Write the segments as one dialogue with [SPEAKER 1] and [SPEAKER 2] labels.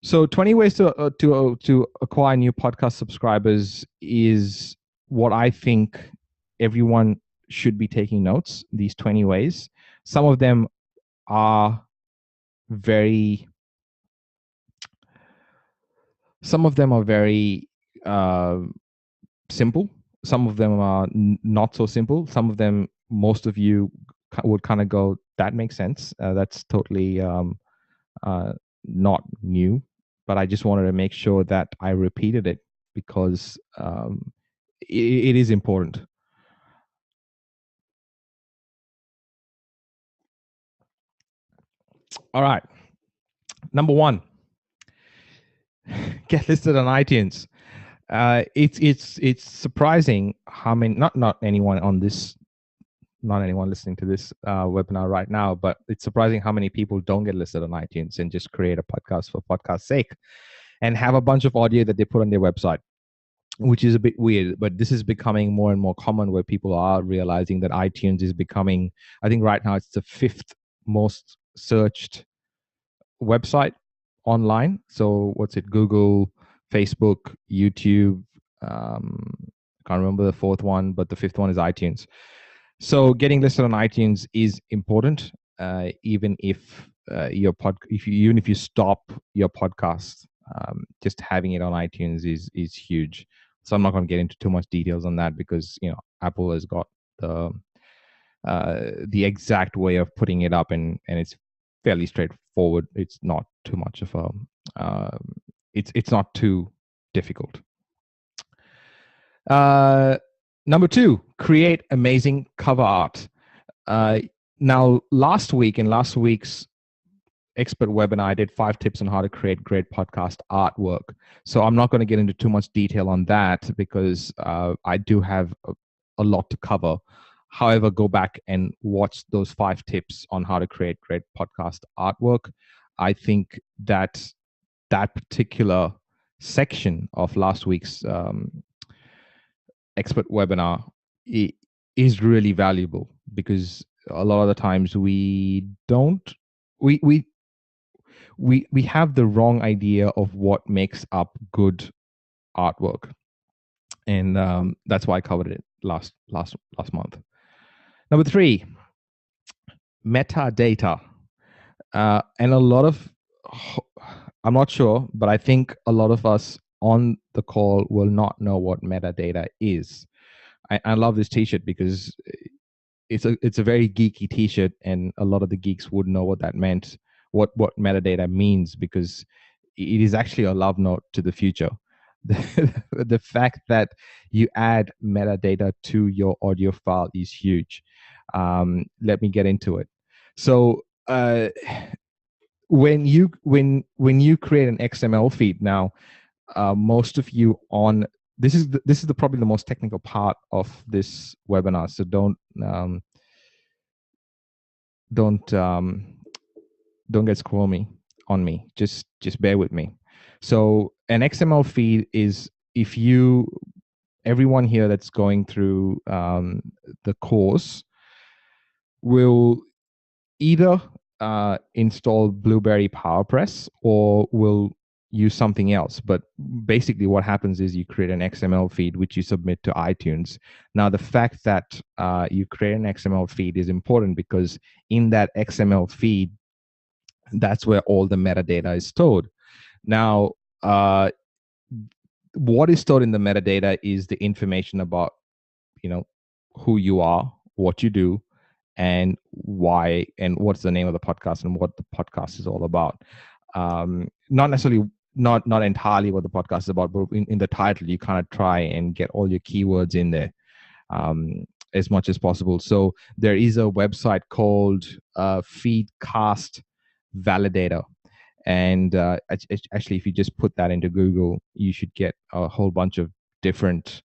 [SPEAKER 1] So 20 ways to acquire new podcast subscribers is what I think everyone should be taking notes. These 20 ways. Some of them are very. Some of them are very simple. Some of them are not so simple. Some of them, most of you would kind of go, "That makes sense. That's totally not new." But I just wanted to make sure that I repeated it because it is important. All right. Number one, get listed on iTunes. It's surprising how many, not anyone on this, not anyone listening to this webinar right now, but it's surprising how many people don't get listed on iTunes and just create a podcast for podcast's sake and have a bunch of audio that they put on their website, which is a bit weird. But this is becoming more and more common, where people are realizing that iTunes is becoming, I think right now it's the 5th most searched website online. So what's it? Google, Facebook, YouTube. Can't remember the 4th one, but the 5th one is iTunes. So getting listed on iTunes is important, even if even if you stop your podcast, just having it on iTunes is huge. So I'm not going to get into too much details on that because Apple has got the exact way of putting it up, and it's fairly straightforward. It's not too much of a it's not too difficult. Number 2, create amazing cover art. Now, last week's expert webinar, I did 5 tips on how to create great podcast artwork. So I'm not going to get into too much detail on that because I do have a lot to cover. However, go back and watch those 5 tips on how to create great podcast artwork. I think that particular section of last week's expert webinar is really valuable because a lot of the times we have the wrong idea of what makes up good artwork, and that's why I covered it last month. Number 3, metadata, and a lot of, I'm not sure, but I think a lot of us on the call will not know what metadata is. I love this t-shirt because it's a very geeky t-shirt, and a lot of the geeks would know what that meant, what metadata means, because it is actually a love note to the future. The fact that you add metadata to your audio file is huge. Let me get into it. So when you create an XML feed now, most of you on this is probably the most technical part of this webinar. So don't get squirmy on me. Just bear with me. So an XML feed is, if everyone here that's going through the course will either install Blueberry PowerPress or will use something else. But basically what happens is you create an XML feed which you submit to iTunes. Now, the fact that you create an XML feed is important because in that XML feed, that's where all the metadata is stored. Now, what is stored in the metadata is the information about, who you are, what you do, and why, and what's the name of the podcast and what the podcast is all about. Not necessarily, not entirely what the podcast is about, but in the title, you kind of try and get all your keywords in there as much as possible. So there is a website called Feedcast Validator. And actually, if you just put that into Google, you should get a whole bunch of different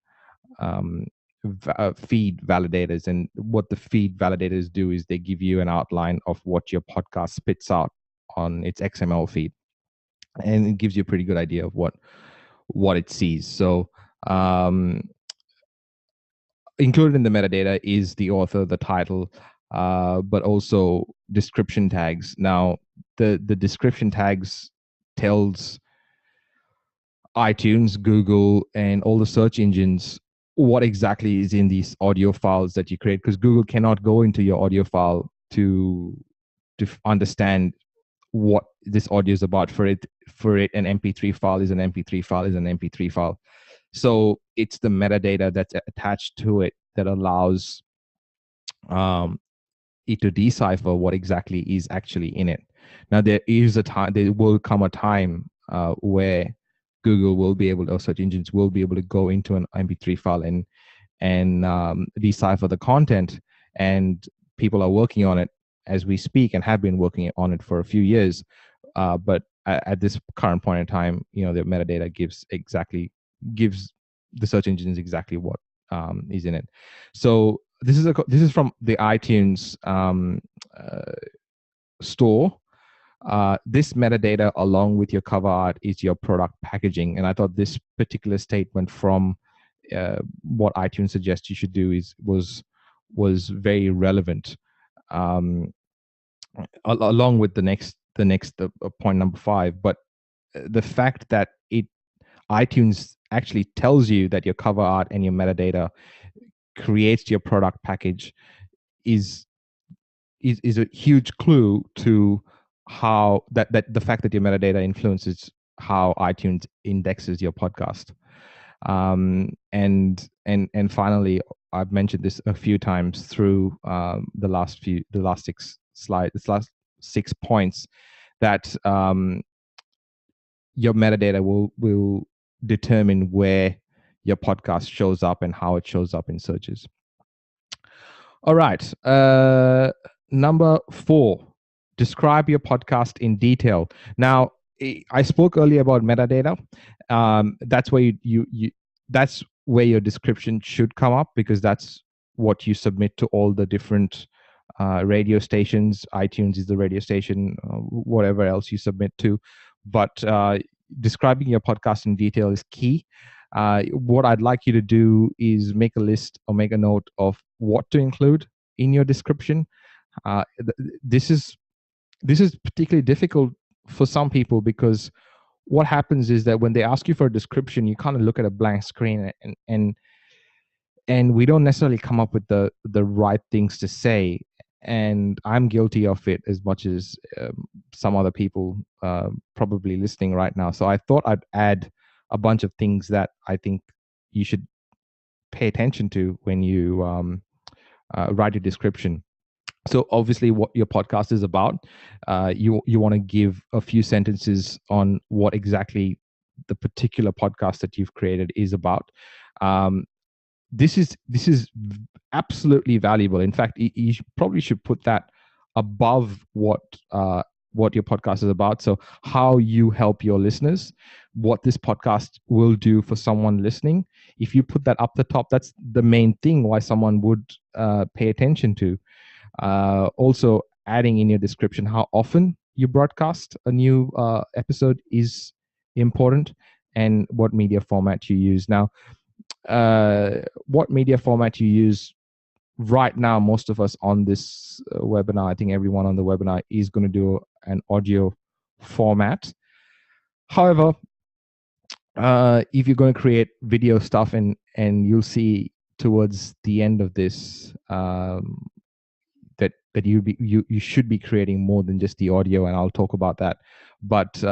[SPEAKER 1] feed validators. And what the feed validators do is they give you an outline of what your podcast spits out on its XML feed, and it gives you a pretty good idea of what it sees. So included in the metadata is the author, the title, but also description tags. Now, the description tags tells iTunes, Google, and all the search engines what exactly is in these audio files that you create, because Google cannot go into your audio file to understand what this audio is about. For it an mp3 file is an mp3 file is an mp3 file. So it's the metadata that's attached to it that allows um, it to decipher what exactly is actually in it. Now there will come a time where Google will be able to, or search engines will be able to go into an mp3 file and decipher the content, and people are working on it as we speak and have been working on it for a few years. But at this current point in time, the metadata gives the search engines exactly what is in it. So this is from the iTunes store. This metadata, along with your cover art, is your product packaging. And I thought this particular statement from what iTunes suggests you should do was very relevant. Along with the next point number 5, but the fact that iTunes actually tells you that your cover art and your metadata creates your product package is a huge clue to how that the fact that your metadata influences how iTunes indexes your podcast. And finally, I've mentioned this a few times through the last 6 points, that your metadata will determine where your podcast shows up and how it shows up in searches. All right. Number 4, describe your podcast in detail. Now, I spoke earlier about metadata. That's where that's where your description should come up, because that's what you submit to all the different radio stations. iTunes is the radio station, whatever else you submit to. But describing your podcast in detail is key. What I'd like you to do is make a list or make a note of what to include in your description. This is particularly difficult for some people, because what happens is that when they ask you for a description, you kind of look at a blank screen and we don't necessarily come up with the right things to say. And I'm guilty of it as much as some other people probably listening right now. So I thought I'd add a bunch of things that I think you should pay attention to when you write a description. So obviously, what your podcast is about, you want to give a few sentences on what exactly the particular podcast that you've created is about. This is absolutely valuable. In fact, you probably should put that above what your podcast is about. So how you help your listeners, what this podcast will do for someone listening. If you put that up the top, that's the main thing why someone would pay attention to. Also, adding in your description how often you broadcast a new episode is important, and what media format you use. Now, what media format you use right now, most of us on this webinar, I think everyone on the webinar is going to do an audio format. However, if you're going to create video stuff, and you'll see towards the end of this that you should be creating more than just the audio, and I'll talk about that. But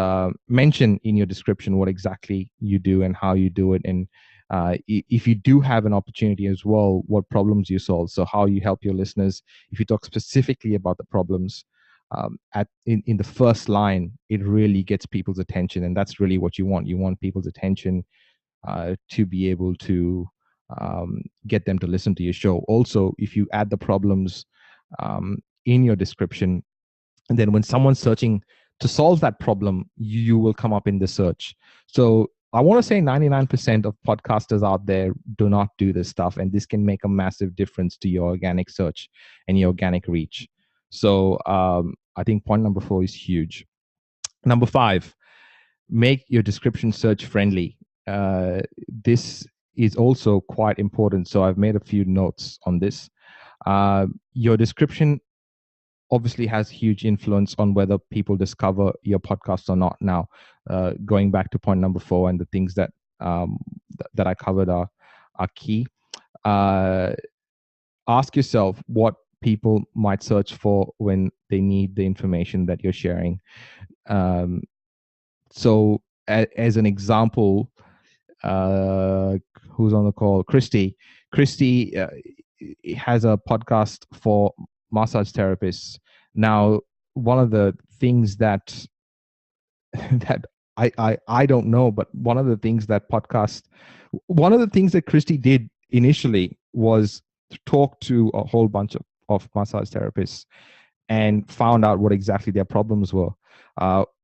[SPEAKER 1] mention in your description what exactly you do and how you do it, and if you do have an opportunity as well, what problems you solve. So how you help your listeners. If you talk specifically about the problems in the first line, it really gets people's attention, and that's really what you want. You want people's attention to be able to get them to listen to your show. Also, if you add the problems in your description, and then when someone's searching to solve that problem, you will come up in the search. So I want to say 99% of podcasters out there do not do this stuff, and this can make a massive difference to your organic search and your organic reach. So I think point number 4 is huge. Number 5, make your description search friendly. This is also quite important. So I've made a few notes on this. Your description obviously has huge influence on whether people discover your podcast or not. Now, going back to point number 4, and the things that that I covered are key. Ask yourself what people might search for when they need the information that you're sharing. Um, so, as an example, who's on the call? Christy. Christy has a podcast for massage therapists. Now, one of the things that that I don't know, but one of the things that Christy did initially was to talk to a whole bunch of massage therapists and found out what exactly their problems were.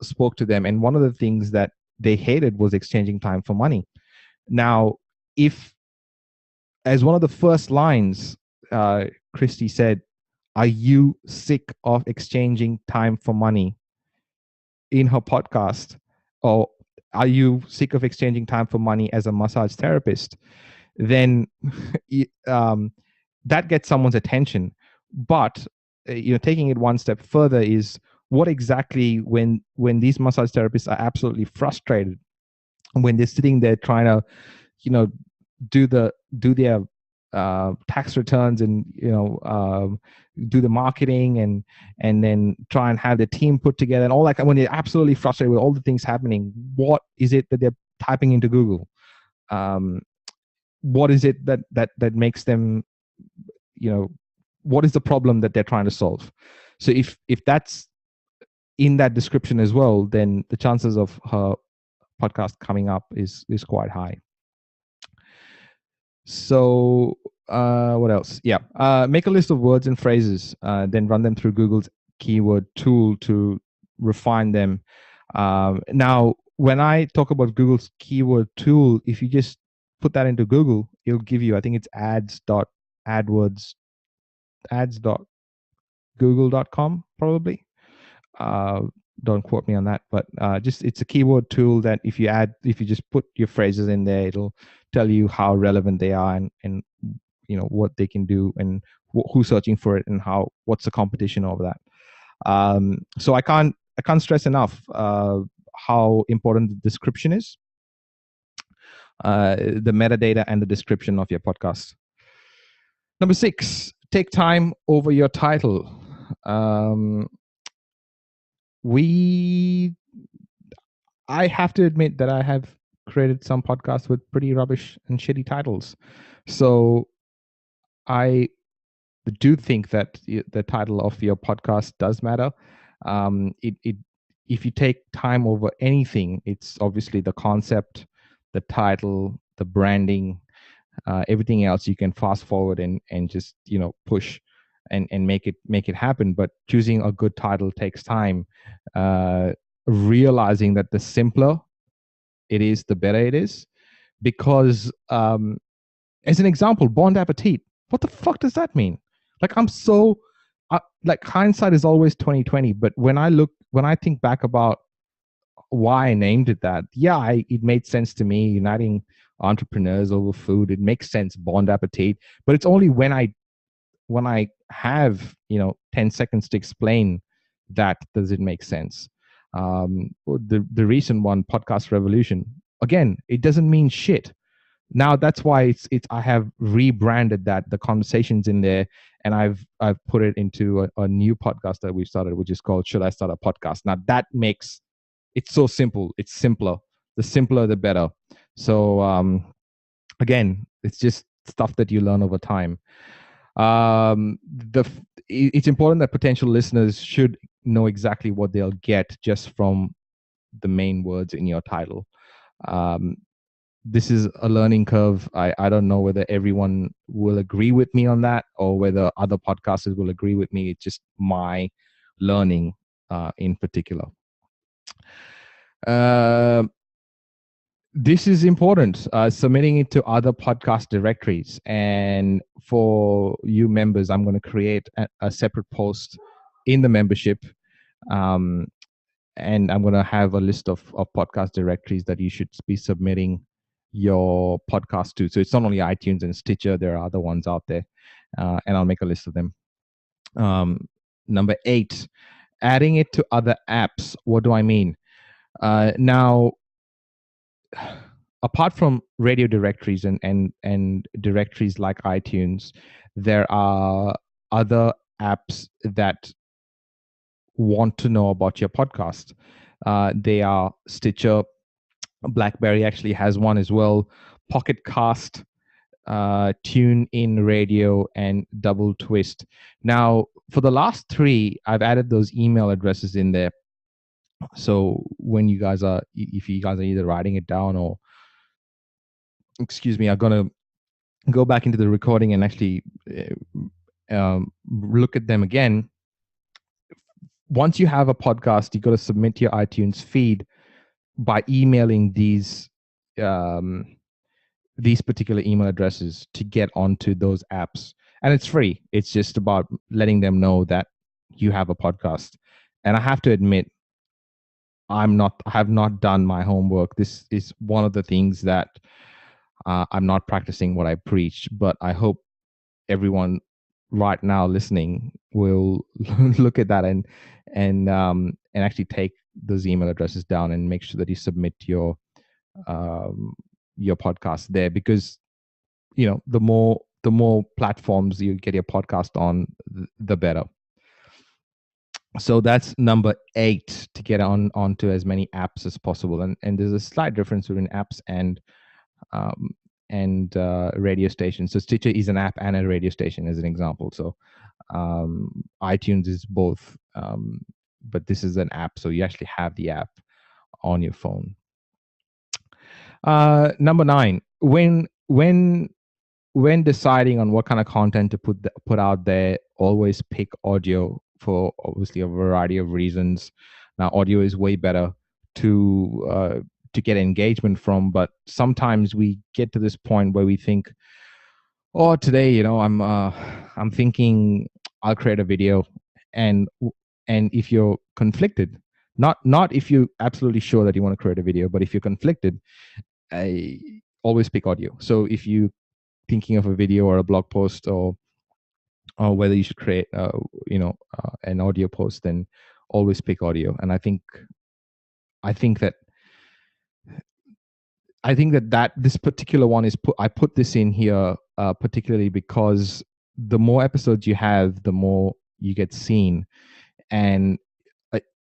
[SPEAKER 1] Spoke to them, and one of the things that they hated was exchanging time for money. Now, if as one of the first lines, Christy said, "Are you sick of exchanging time for money?" in her podcast, or "Are you sick of exchanging time for money as a massage therapist?" Then that gets someone's attention. But taking it one step further is what exactly when these massage therapists are absolutely frustrated, when they're sitting there trying to do their tax returns, and do the marketing, and then try and have the team put together and all that. When they're absolutely frustrated with all the things happening, what is it that they're typing into Google? What is it that makes them, what is the problem that they're trying to solve? So if that's in that description as well, then the chances of her podcast coming up is quite high. So what else? Yeah, make a list of words and phrases, then run them through Google's keyword tool to refine them. Now, when I talk about Google's keyword tool, if you just put that into Google, it'll give you, I think it's ads.google.com probably. Don't quote me on that, but just it's a keyword tool that if you just put your phrases in there, it'll tell you how relevant they are, and what they can do, and who's searching for it, and what's the competition over that. So I can't stress enough how important the description is, the metadata and the description of your podcast. Number 6, take time over your title. I have to admit that I have created some podcasts with pretty rubbish and shitty titles. So I do think that the title of your podcast does matter. If you take time over anything, it's obviously the concept, the title, the branding, everything else you can fast forward and just push and make it happen. But choosing a good title takes time. Realizing that the simpler it is, the better it is. Because as an example, Bon Appetit. What the fuck does that mean? Like, I'm so like, hindsight is always 2020. But when I think back about why I named it that, yeah, it made sense to me. Uniting entrepreneurs over food, it makes sense. Bon Appetit. But it's only when I have 10 seconds to explain that does it make sense. The recent one, Podcast Revolution, again, it doesn't mean shit. Now that's why it's I have rebranded that, the conversations in there, and I've put it into a new podcast that we started, which is called Should I Start a Podcast? Now that makes it's so simple. It's simpler. The simpler, the better. So again, it's just stuff that you learn over time. It's important that potential listeners should know exactly what they'll get just from the main words in your title. This is a learning curve. I don't know whether everyone will agree with me on that, or whether other podcasters will agree with me. It's just my learning in particular. This is important, submitting it to other podcast directories. And for you members, I'm going to create a separate post in the membership. And I'm going to have a list of podcast directories that you should be submitting your podcast to. So it's not only iTunes and Stitcher, there are other ones out there. And I'll make a list of them. Number 8, adding it to other apps. What do I mean? Now, apart from radio directories and directories like iTunes, there are other apps that want to know about your podcast. They are Stitcher. BlackBerry actually has one as well. Pocket Cast, Tune In Radio, and Double Twist. Now, for the last 3, I've added those email addresses in there. So when you guys are, if you guys are either writing it down or, excuse me, I'm gonna go back into the recording and actually look at them again. Once you have a podcast, you got to submit your iTunes feed by emailing these particular email addresses to get onto those apps, and it's free. It's just about letting them know that you have a podcast. And I have to admit, I have not done my homework. This is one of the things that I'm not practicing what I preach, but I hope everyone right now listening will look at that and actually take those email addresses down and make sure that you submit your podcast there, because the more platforms you get your podcast on, the better. So that's number 8, to get onto as many apps as possible. And there's a slight difference between apps and radio stations. So Stitcher is an app and a radio station, as an example. So iTunes is both, but this is an app, so you actually have the app on your phone. Number 9, when deciding on what kind of content to put out there, always pick audio, for obviously a variety of reasons. Now, audio is way better to get engagement from, but sometimes we get to this point where we think, oh, today, I'm thinking I'll create a video, and if you're conflicted, not if you're absolutely sure that you want to create a video, but if you're conflicted, I always pick audio. So if you thinking of a video or a blog post, or whether you should create an audio post, then always pick audio. And I think that this particular one I put this in here particularly because the more episodes you have, the more you get seen. And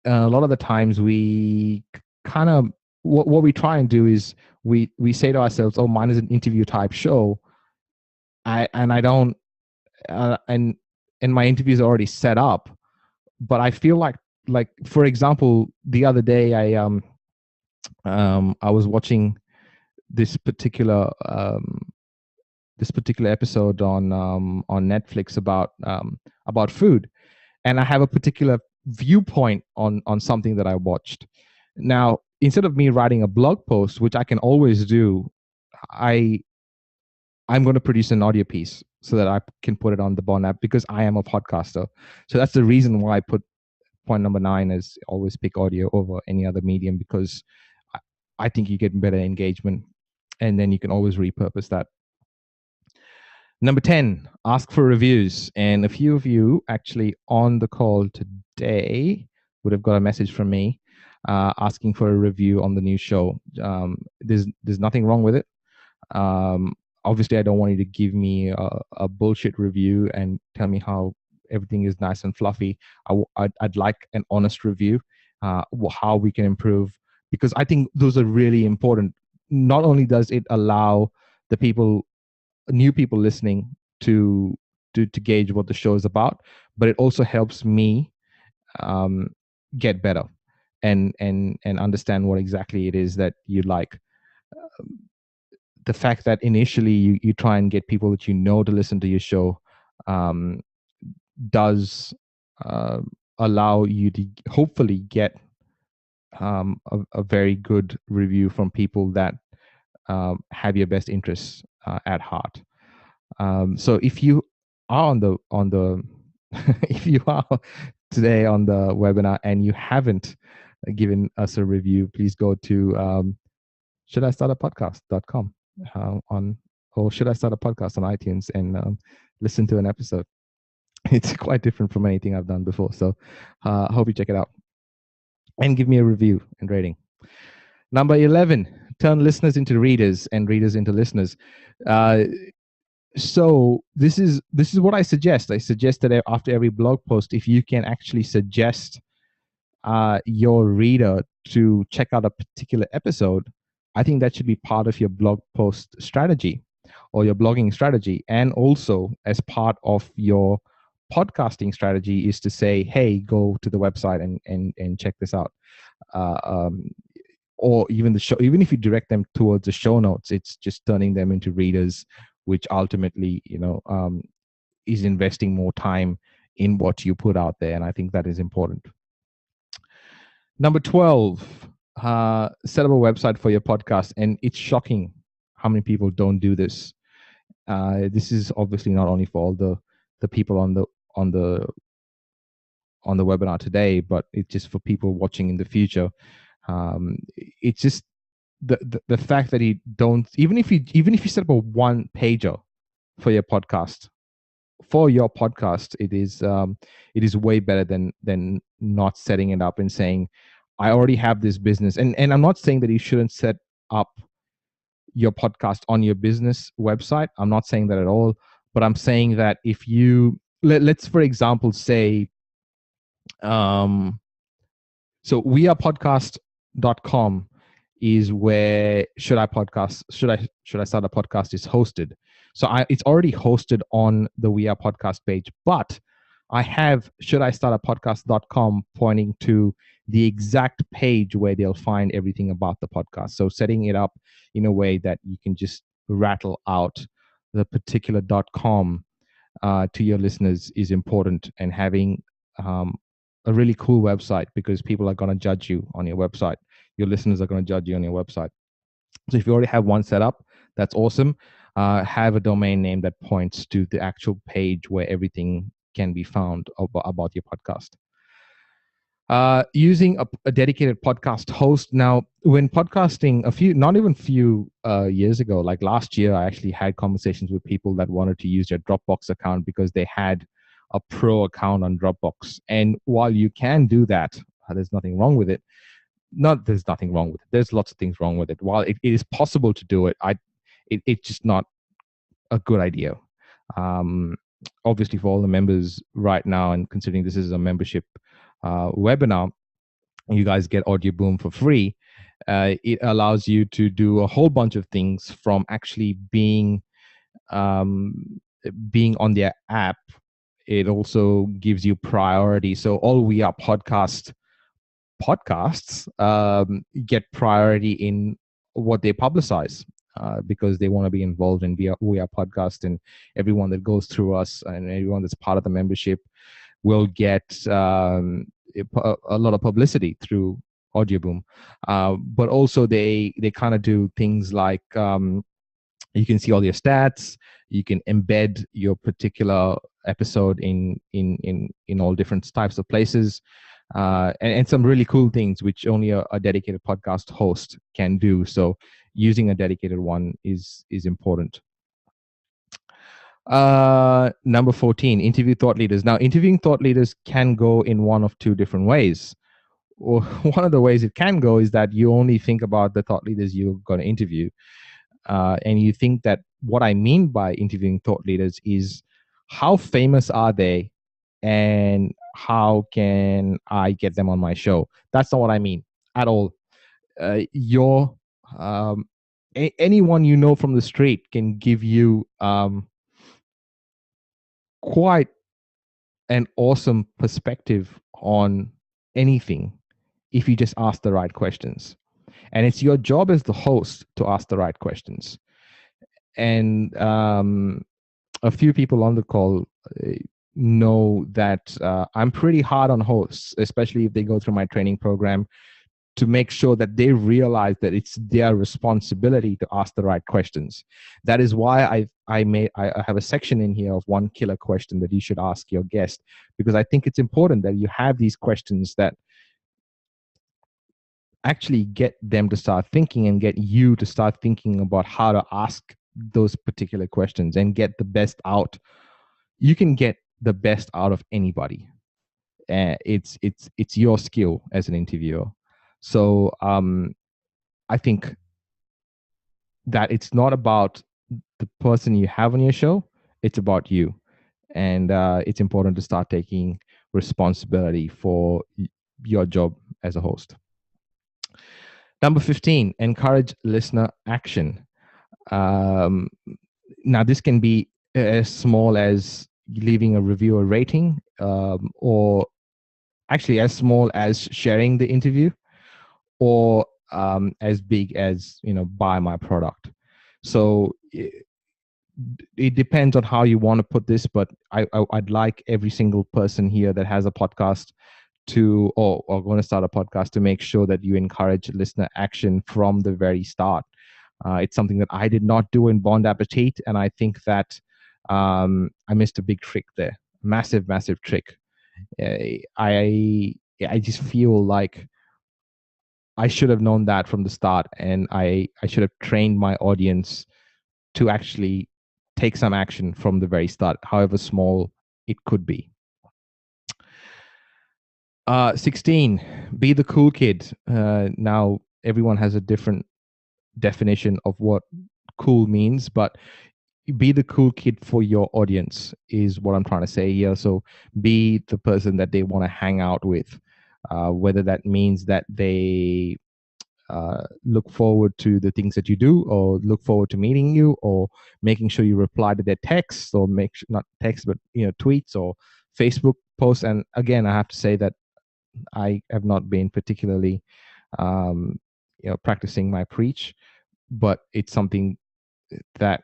[SPEAKER 1] a lot of the times we kind of, what we try and do is we say to ourselves, oh, mine is an interview type show. I don't, and my interview is already set up, but I feel like for example, the other day I was watching this particular episode on Netflix about food, and I have a particular viewpoint on something that I watched. Now, instead of me writing a blog post, which I can always do, I'm going to produce an audio piece so that I can put it on the Bond app, because I am a podcaster. So that's the reason why I put point number 9 as always pick audio over any other medium, because I think you get better engagement, and then you can always repurpose that. Number 10, ask for reviews. And a few of you actually on the call today would have got a message from me asking for a review on the new show. There's nothing wrong with it. Obviously, I don't want you to give me a bullshit review and tell me how everything is nice and fluffy. I'd like an honest review, how we can improve, because I think those are really important. Not only does it allow the new people listening to gauge what the show is about, but it also helps me get better and understand what exactly it is that you like. The fact that initially you try and get people that to listen to your show does allow you to hopefully get a very good review from people that have your best interests at heart. So if you are on the if you are today on the webinar and you haven't given us a review, please go to shouldistartapodcast.com or should I start a podcast on iTunes and listen to an episode. It's quite different from anything I've done before. So hope you check it out and give me a review and rating. Number 11, turn listeners into readers and readers into listeners. Uh, so this is what I suggest. I suggest that after every blog post, if you can actually suggest your reader to check out a particular episode, I think that should be part of your blog post strategy or your blogging strategy. And also as part of your podcasting strategy is to say, hey, go to the website and check this out. Uh, um, or even the show, even if you direct them towards the show notes, it's just turning them into readers, which ultimately, is investing more time in what you put out there. And I think that is important. Number 12, set up a website for your podcast. And it's shocking how many people don't do this. This is obviously not only for all the people on the webinar today, but it's just for people watching in the future. It's just the fact that you don't, even if you set up a one pager for your podcast, it is way better than not setting it up and saying, I already have this business. And I'm not saying that you shouldn't set up your podcast on your business website. I'm not saying that at all. But I'm saying that if you let's for example say, so wearepodcast.com is where should I start a podcast is hosted. So it's already hosted on the We Are Podcast page, but I have should I start a podcast.com pointing to the exact page where they'll find everything about the podcast. So setting it up in a way that you can just rattle out the particular .com to your listeners is important, and having a really cool website, because people are going to judge you on your website. Your listeners are going to judge you on your website. So if you already have one set up, that's awesome. Have a domain name that points to the actual page where everything can be found about your podcast. Using a dedicated podcast host. Now, when podcasting not even few years ago, like last year, I actually had conversations with people that wanted to use their Dropbox account because they had a pro account on Dropbox. And while you can do that, there's nothing wrong with it. There's nothing wrong with it. There's lots of things wrong with it. While it is possible to do it, it's just not a good idea. Obviously, for all the members right now, and considering this is a membership webinar, you guys get Audio Boom for free. It allows you to do a whole bunch of things, from actually being on their app. It also gives you priority. So all We Are podcasts get priority in what they publicize, because they want to be involved in We Are podcast, and everyone that goes through us and everyone that's part of the membership will get a lot of publicity through Audio Boom. But also they kind of do things like, you can see all your stats. You can embed your particular episode in all different types of places, and some really cool things which only a dedicated podcast host can do. So using a dedicated one is important. Number 14, interview thought leaders. Now, interviewing thought leaders can go in one of two different ways. Or one of the ways it can go is that you only think about the thought leaders you're going to interview. And you think that what I mean by interviewing thought leaders is, how famous are they and how can I get them on my show? That's not what I mean at all. Anyone you know from the street can give you quite an awesome perspective on anything if you just ask the right questions. And it's your job as the host to ask the right questions. And a few people on the call know that I'm pretty hard on hosts, especially if they go through my training program, to make sure that they realize that it's their responsibility to ask the right questions. That is why I have a section in here of one killer question that you should ask your guest, because I think it's important that you have these questions that actually get them to start thinking and get you to start thinking about how to ask those particular questions and get the best out. You can get the best out of anybody. It's your skill as an interviewer. So I think that it's not about the person you have on your show, it's about you. And it's important to start taking responsibility for your job as a host. Number 15, encourage listener action. Um, Now, this can be as small as leaving a review or rating, or actually as small as sharing the interview, or as big as, buy my product. So it depends on how you want to put this, but I'd like every single person here that has a podcast to, or going to start a podcast, to make sure that you encourage listener action from the very start. It's something that I did not do in Bon Appetit, and I think that I missed a big trick there. Massive, massive trick. I just feel like I should have known that from the start, and I should have trained my audience to actually take some action from the very start, however small it could be. 16, be the cool kid. Now, everyone has a different definition of what cool means, but be the cool kid for your audience is what I'm trying to say here. So be the person that they want to hang out with, whether that means that they look forward to the things that you do, or look forward to meeting you, or making sure you reply to their texts, or not text, but tweets or Facebook posts. And again, I have to say that I have not been particularly practicing my preach, but it's something that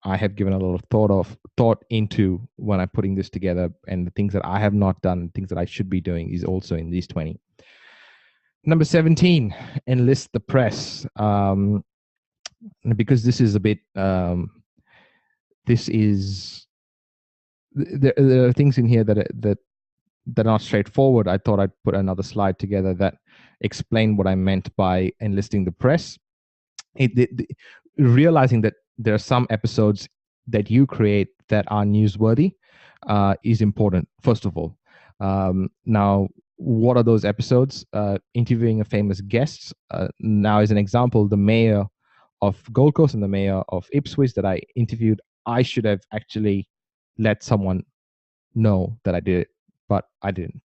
[SPEAKER 1] I have given a lot of thought into when I'm putting this together, and the things that I have not done, things that I should be doing, is also in these 20. Number 17, enlist the press. Because this is a bit, there are things in here that are not straightforward. I thought I'd put another slide together that explained what I meant by enlisting the press. Realizing that there are some episodes that you create that are newsworthy is important, first of all. Now, what are those episodes? Interviewing a famous guest. Now, as an example, the mayor of Gold Coast and the mayor of Ipswich that I interviewed, I should have actually let someone know that I did it, but I didn't.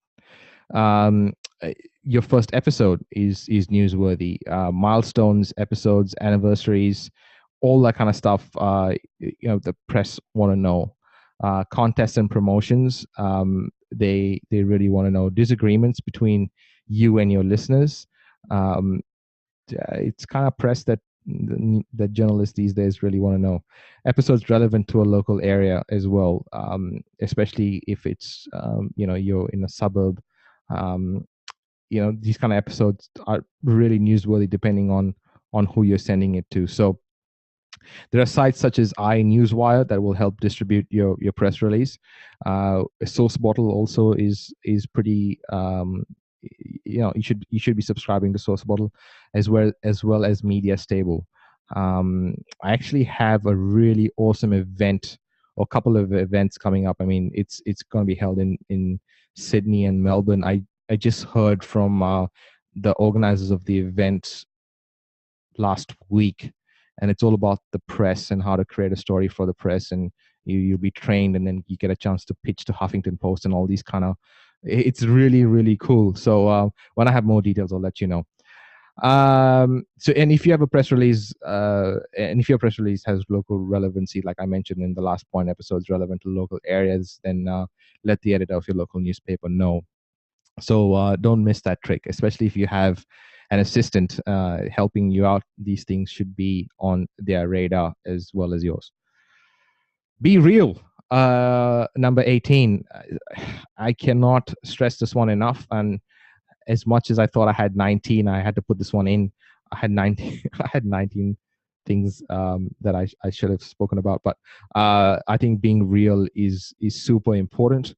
[SPEAKER 1] Your first episode is newsworthy. Milestones, episodes, anniversaries, all that kind of stuff. The press want to know. Contests and promotions. They really want to know. Disagreements between you and your listeners. It's kind of press that journalists these days really want to know. Episodes relevant to a local area as well, especially if it's you're in a suburb. These kind of episodes are really newsworthy depending on who you're sending it to. So there are sites such as iNewsWire that will help distribute your press release. A Source Bottle also is pretty. You should be subscribing to Source Bottle, as well as Media Stable. I actually have a really awesome event, or a couple of events coming up. I mean, it's going to be held in Sydney and Melbourne. I just heard from the organizers of the event last week, and it's all about the press and how to create a story for the press, and you'll be trained, and then you get a chance to pitch to Huffington Post and all these kind of. It's really, really cool. So when I have more details, I'll let you know. So, and if you have a press release, and if your press release has local relevancy, like I mentioned in the last point, episodes relevant to local areas, then let the editor of your local newspaper know. So don't miss that trick, especially if you have an assistant helping you out. These things should be on their radar as well as yours. Be real. Number 18. I cannot stress this one enough. And as much as I thought I had 19, I had to put this one in. I had 19. I had 19 things that I should have spoken about. But I think being real is super important.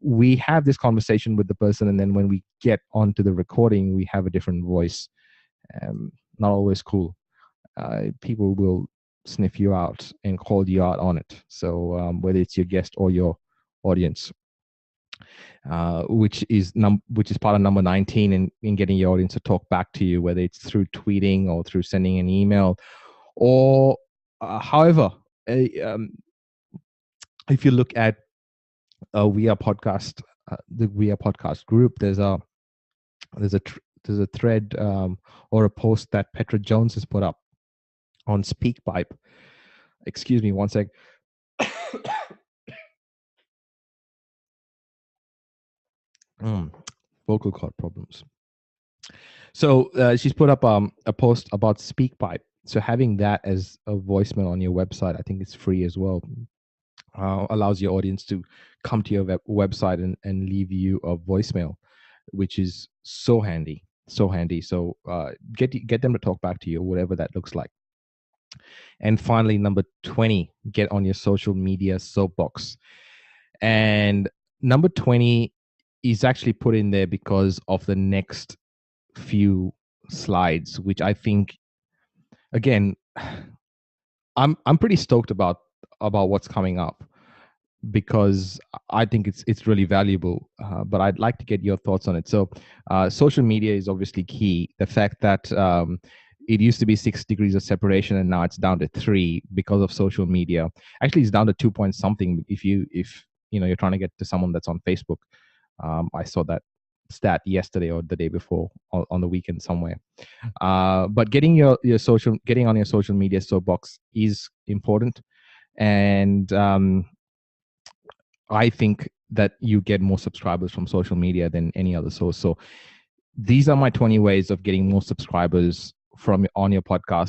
[SPEAKER 1] We have this conversation with the person, and then when we get onto the recording, we have a different voice. Not always cool. People will sniff you out and call you out on it. So whether it's your guest or your audience, which is part of number 19 in getting your audience to talk back to you, whether it's through tweeting or through sending an email, or however. If you look at We Are Podcast, the We Are Podcast group, there's a thread or a post that Petra Jones has put up on SpeakPipe. Excuse me, one sec. Vocal cord problems. So she's put up a post about SpeakPipe. So having that as a voicemail on your website, I think it's free as well. Allows your audience to come to your website and leave you a voicemail, which is so handy. So get them to talk back to you, whatever that looks like. And finally, number 20, get on your social media soapbox. And number 20 is actually put in there because of the next few slides, which I think, again, I'm pretty stoked about what's coming up, because I think it's really valuable. But I'd like to get your thoughts on it. So social media is obviously key. The fact that it used to be 6 degrees of separation and now it's down to 3 because of social media. Actually, it's down to 2 point something if you're trying to get to someone that's on Facebook. I saw that stat yesterday or the day before on the weekend somewhere. But getting on your social media soapbox is important, and I think that you get more subscribers from social media than any other source. So these are my 20 ways of getting more subscribers on your podcast.